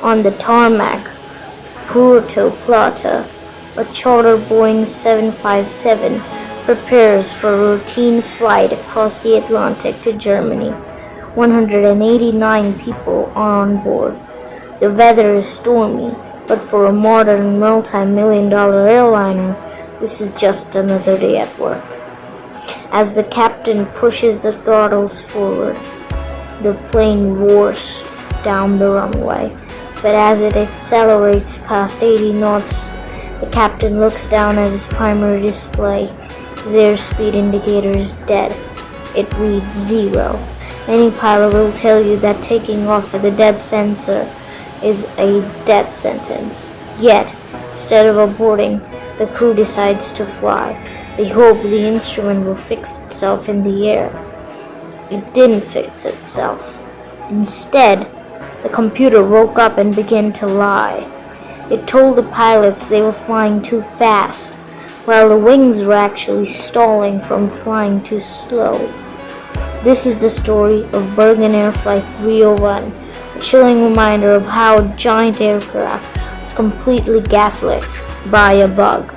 On the tarmac of Puerto Plata, a charter Boeing 757 prepares for a routine flight across the Atlantic to Germany. 189 people are on board. The weather is stormy, but for a modern multi-million-dollar airliner, this is just another day at work. As the captain pushes the throttles forward, the plane roars down the runway, but as it accelerates past 80 knots, the captain looks down at his primary display. His airspeed indicator is dead. It reads 0. Any pilot will tell you that taking off with a dead sensor is a death sentence. Yet, instead of aborting, the crew decides to fly. They hope the instrument will fix itself in the air. It didn't fix itself. Instead, the computer woke up and began to lie. It told the pilots they were flying too fast, while the wings were actually stalling from flying too slow. This is the story of Birgenair Flight 301, a chilling reminder of how a giant aircraft was completely gaslit by a bug.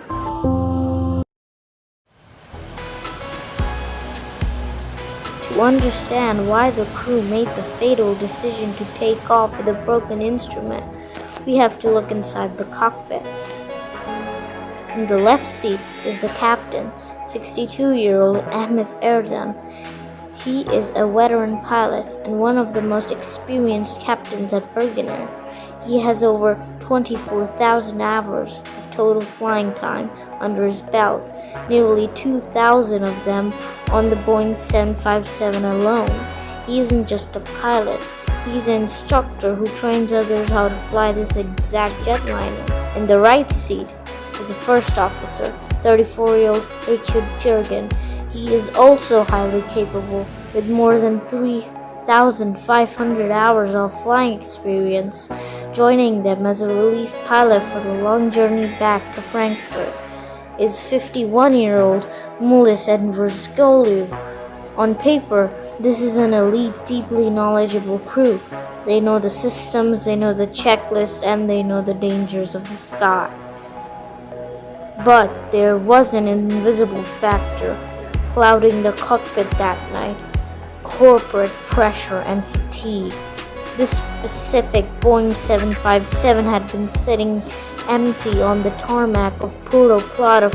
To understand why the crew made the fatal decision to take off with a broken instrument, we have to look inside the cockpit. In the left seat is the captain, 62-year-old Ahmed Erdem. He is a veteran pilot and one of the most experienced captains at Birgenair. He has over 24,000 hours of total flying time under his belt, nearly 2,000 of them on the Boeing 757 alone. He isn't just a pilot, he's an instructor who trains others how to fly this exact jetliner. In the right seat is a first officer, 34-year-old Richard Jurgen. He is also highly capable, with more than 3,500 hours of flying experience, joining them as a relief pilot for the long journey back to Frankfurt is 51-year-old Mulis Enversgolu. On paper, this is an elite, deeply knowledgeable crew. They know the systems, they know the checklist, and they know the dangers of the sky. But there was an invisible factor clouding the cockpit that night: corporate pressure and fatigue. This specific Boeing 757 had been sitting empty on the tarmac of Puerto Plata.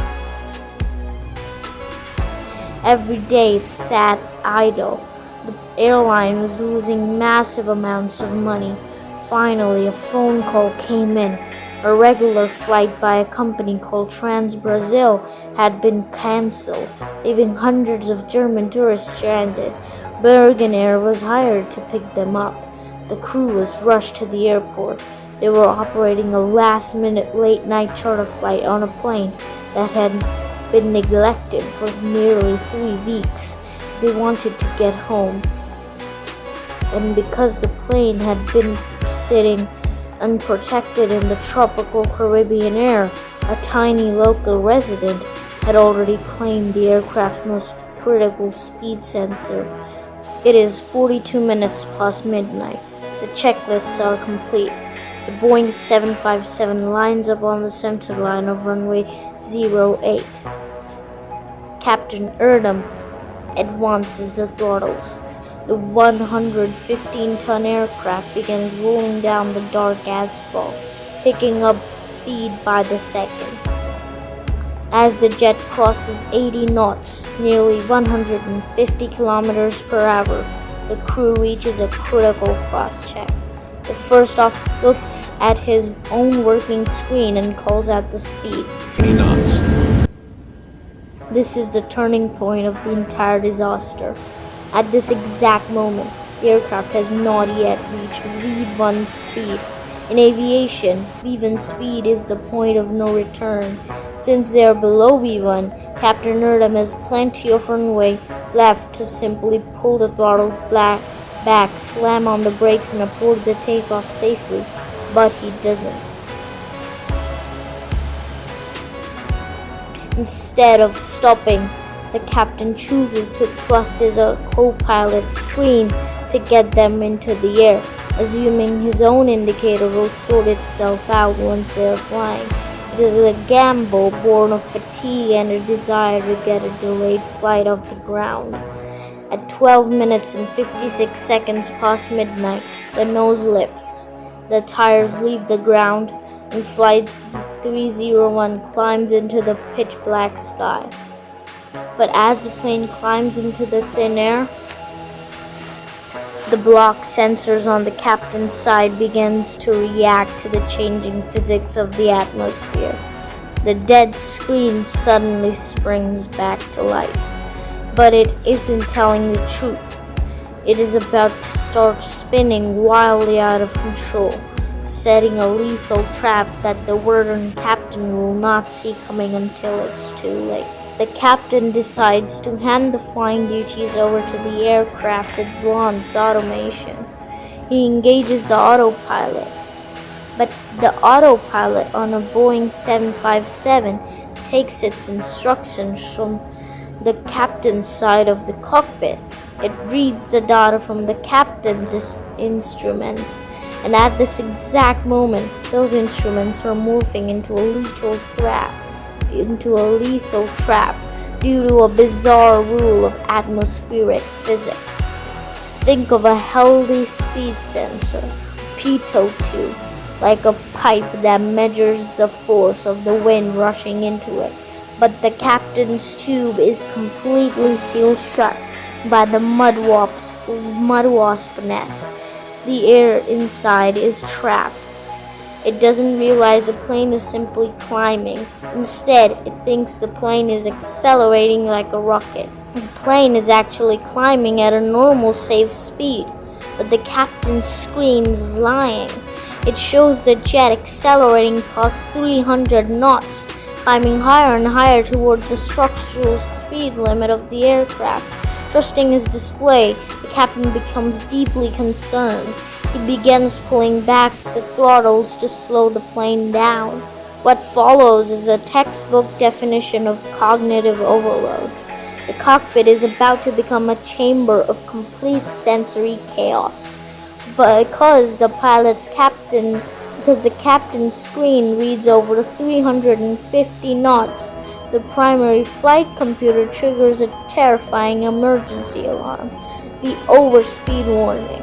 Every day it sat idle. The airline was losing massive amounts of money. Finally, a phone call came in. A regular flight by a company called Trans-Brazil had been cancelled, leaving hundreds of German tourists stranded. Birgenair was hired to pick them up. The crew was rushed to the airport. They were operating a last-minute late-night charter flight on a plane that had been neglected for nearly 3 weeks. They wanted to get home. And because the plane had been sitting unprotected in the tropical Caribbean air, a tiny local resident had already claimed the aircraft's most critical speed sensor. It is 42 minutes past midnight. The checklists are complete. The Boeing 757 lines up on the center line of runway 08. Captain Erdem advances the throttles. The 115-ton aircraft begins rolling down the dark asphalt, picking up speed by the second. As the jet crosses 80 knots, nearly 150 kilometers per hour, the crew reaches a critical cross-check. The first off looks at his own working screen and calls out the speed. 80 knots. This is the turning point of the entire disaster. At this exact moment, the aircraft has not yet reached V1 speed. In aviation, V1 speed is the point of no return. Since they are below V1, Captain Erdem has plenty of runway left to simply pull the throttles back, slam on the brakes, and abort the takeoff safely. But he doesn't. Instead of stopping, the captain chooses to trust his co-pilot's screen to get them into the air. assuming his own indicator will sort itself out once they are flying. It is a gamble born of fatigue and a desire to get a delayed flight off the ground. At 12 minutes and 56 seconds past midnight, the nose lifts, the tires leave the ground, and Flight 301 climbs into the pitch-black sky. But as the plane climbs into the thin air, the block sensors on the captain's side begins to react to the changing physics of the atmosphere. The dead screen suddenly springs back to life. But it isn't telling the truth. It is about to start spinning wildly out of control, setting a lethal trap that the warden captain will not see coming until it's too late. The captain decides to hand the flying duties over to the aircraft's advanced automation. He engages the autopilot, but the autopilot on a Boeing 757 takes its instructions from the captain's side of the cockpit. It reads the data from the captain's instruments, and at this exact moment, those instruments are morphing into a lethal trap due to a bizarre rule of atmospheric physics. Think of a healthy speed sensor, pitot tube, like a pipe that measures the force of the wind rushing into it. But the captain's tube is completely sealed shut by the mud wasp nest. The air inside is trapped. It doesn't realize the plane is simply climbing. Instead, it thinks the plane is accelerating like a rocket. The plane is actually climbing at a normal safe speed, but the captain's screen is lying. It shows the jet accelerating past 300 knots, climbing higher and higher towards the structural speed limit of the aircraft. Trusting his display, the captain becomes deeply concerned. He begins pulling back the throttles to slow the plane down. What follows is a textbook definition of cognitive overload. The cockpit is about to become a chamber of complete sensory chaos. Because the captain's screen reads over 350 knots, the primary flight computer triggers a terrifying emergency alarm, the overspeed warning.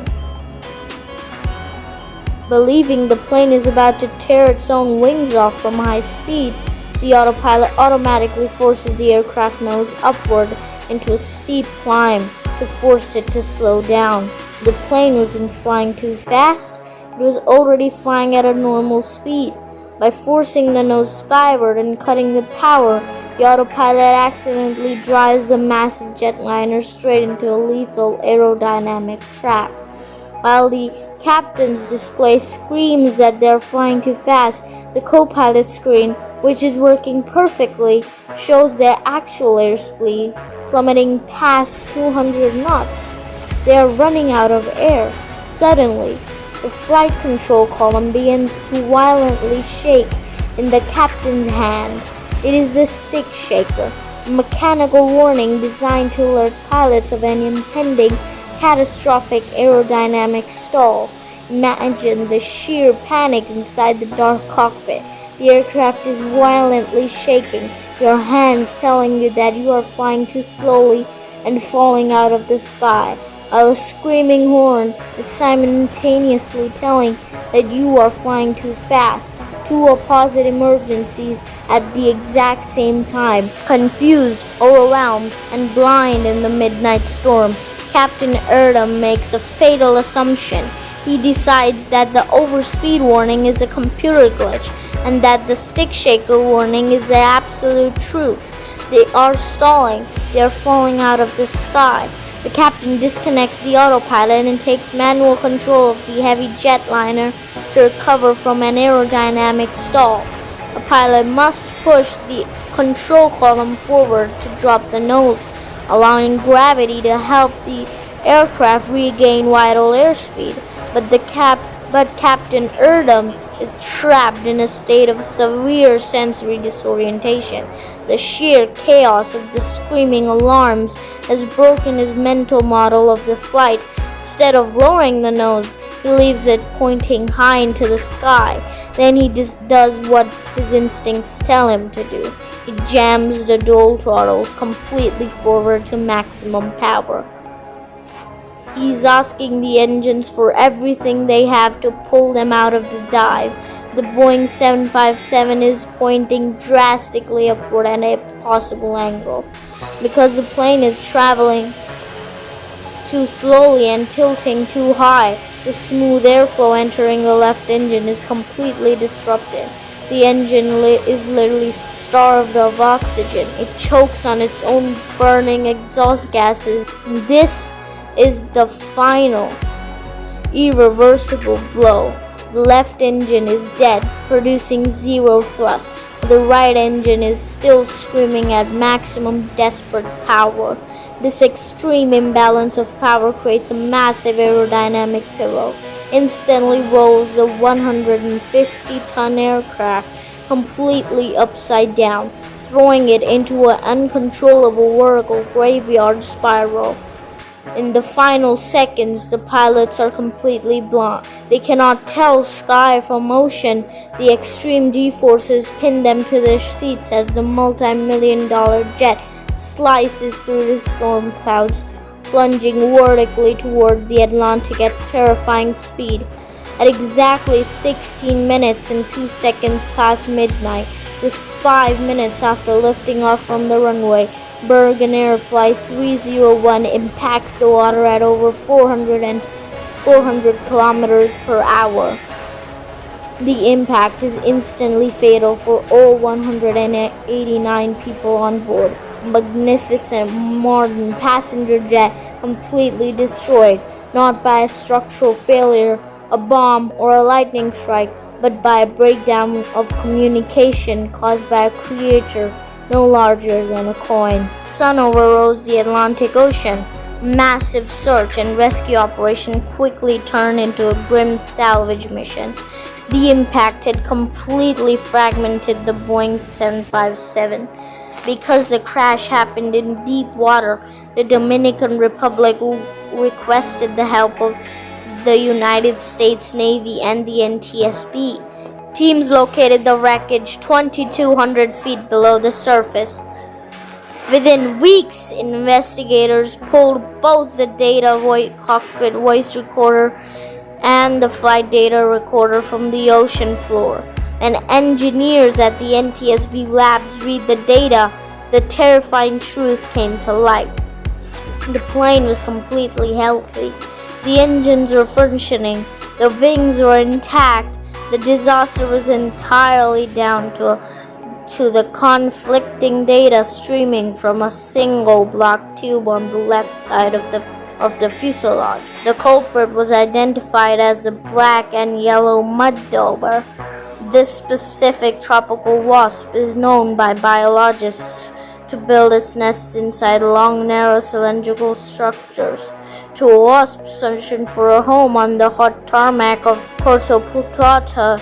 Believing the plane is about to tear its own wings off from high speed, the autopilot automatically forces the aircraft nose upward into a steep climb to force it to slow down. The plane wasn't flying too fast, it was already flying at a normal speed. By forcing the nose skyward and cutting the power, the autopilot accidentally drives the massive jetliner straight into a lethal aerodynamic trap. While the captain's display screams that they're flying too fast, the co-pilot screen, which is working perfectly, shows their actual airspeed plummeting past 200 knots. They are running out of air. Suddenly, the flight control column begins to violently shake in the captain's hand. It is the stick shaker, a mechanical warning designed to alert pilots of an impending catastrophic aerodynamic stall. Imagine the sheer panic inside the dark cockpit. The aircraft is violently shaking, your hands telling you that you are flying too slowly and falling out of the sky, while a screaming horn is simultaneously telling that you are flying too fast. Two opposite emergencies at the exact same time. Confused, overwhelmed, and blind in the midnight storm, Captain Erdem makes a fatal assumption. He decides that the overspeed warning is a computer glitch and that the stick shaker warning is the absolute truth. They are stalling. They are falling out of the sky. The captain disconnects the autopilot and takes manual control of the heavy jetliner to recover from an aerodynamic stall. A pilot must push the control column forward to drop the nose, allowing gravity to help the aircraft regain vital airspeed. But Captain Erdem is trapped in a state of severe sensory disorientation. The sheer chaos of the screaming alarms has broken his mental model of the flight. Instead of lowering the nose, He leaves it pointing high into the sky. Then he does what his instincts tell him to do. He jams the dual throttles completely forward to maximum power. He's asking the engines for everything they have to pull them out of the dive. The Boeing 757 is pointing drastically upward at a possible angle. Because the plane is traveling too slowly and tilting too high, the smooth airflow entering the left engine is completely disrupted. The engine is literally starved of oxygen. It chokes on its own burning exhaust gases. This is the final, irreversible blow. The left engine is dead, producing zero thrust. The right engine is still screaming at maximum desperate power. This extreme imbalance of power creates a massive aerodynamic pillow. Instantly rolls the 150-ton aircraft completely upside down, throwing it into an uncontrollable vertical graveyard spiral. In the final seconds, the pilots are completely blind. They cannot tell sky from ocean. The extreme G-forces pin them to their seats as the multi-million-dollar jet slices through the storm clouds, plunging vertically toward the Atlantic at terrifying speed. At exactly 16 minutes and 2 seconds past midnight, just 5 minutes after lifting off from the runway, Birgenair Flight 301 impacts the water at over 400 kilometers per hour. The impact is instantly fatal for all 189 people on board. A magnificent modern passenger jet completely destroyed, not by a structural failure, a bomb, or a lightning strike, but by a breakdown of communication caused by a creature no larger than a coin. The sun overrose the Atlantic Ocean. Massive search and rescue operation quickly turned into a grim salvage mission. The impact had completely fragmented the Boeing 757. Because the crash happened in deep water, the Dominican Republic requested the help of the United States Navy and the NTSB. Teams located the wreckage 2,200 feet below the surface. Within weeks, investigators pulled both the cockpit voice recorder and the flight data recorder from the ocean floor. And engineers at the NTSB labs read the data. The terrifying truth came to light. The plane was completely healthy. The engines were functioning. The wings were intact. The disaster was entirely down to the conflicting data streaming from a single block tube on the left side of the fuselage. The culprit was identified as the black and yellow mud dauber. This specific tropical wasp is known by biologists to build its nests inside long, narrow cylindrical structures. To a wasp searching for a home on the hot tarmac of Puerto Plata,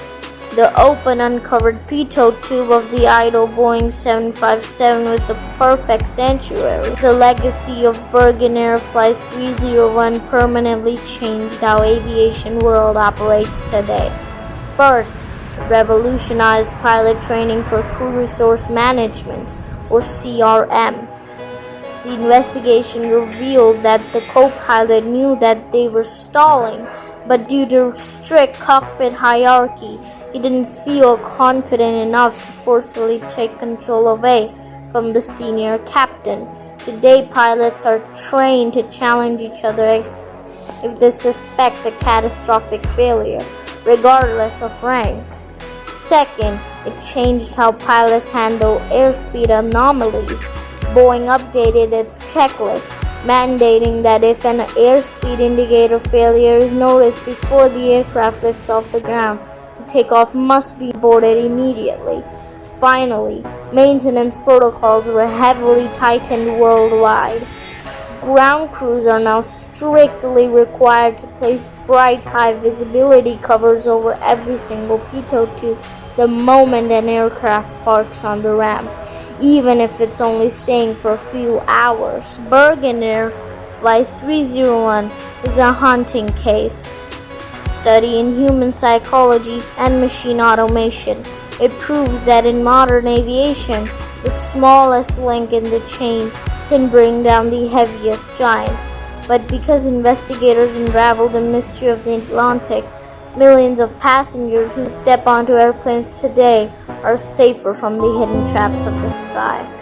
the open, uncovered pitot tube of the idle Boeing 757 was the perfect sanctuary. The legacy of Birgenair Flight 301 permanently changed how aviation world operates today. First, it revolutionized pilot training for crew resource management, or CRM. The investigation revealed that the co-pilot knew that they were stalling, but due to strict cockpit hierarchy, he didn't feel confident enough to forcefully take control away from the senior captain. Today, pilots are trained to challenge each other if they suspect a catastrophic failure, regardless of rank. Second, it changed how pilots handle airspeed anomalies. Boeing updated its checklist, mandating that if an airspeed indicator failure is noticed before the aircraft lifts off the ground, takeoff must be aborted immediately. Finally, maintenance protocols were heavily tightened worldwide. Ground crews are now strictly required to place bright, high visibility covers over every single pitot tube the moment an aircraft parks on the ramp, even if it's only staying for a few hours. Birgenair Flight 301 is a haunting case. study in human psychology and machine automation. It proves that in modern aviation, the smallest link in the chain can bring down the heaviest giant. But because investigators unravel the mystery of the Atlantic, millions of passengers who step onto airplanes today are safer from the hidden traps of the sky.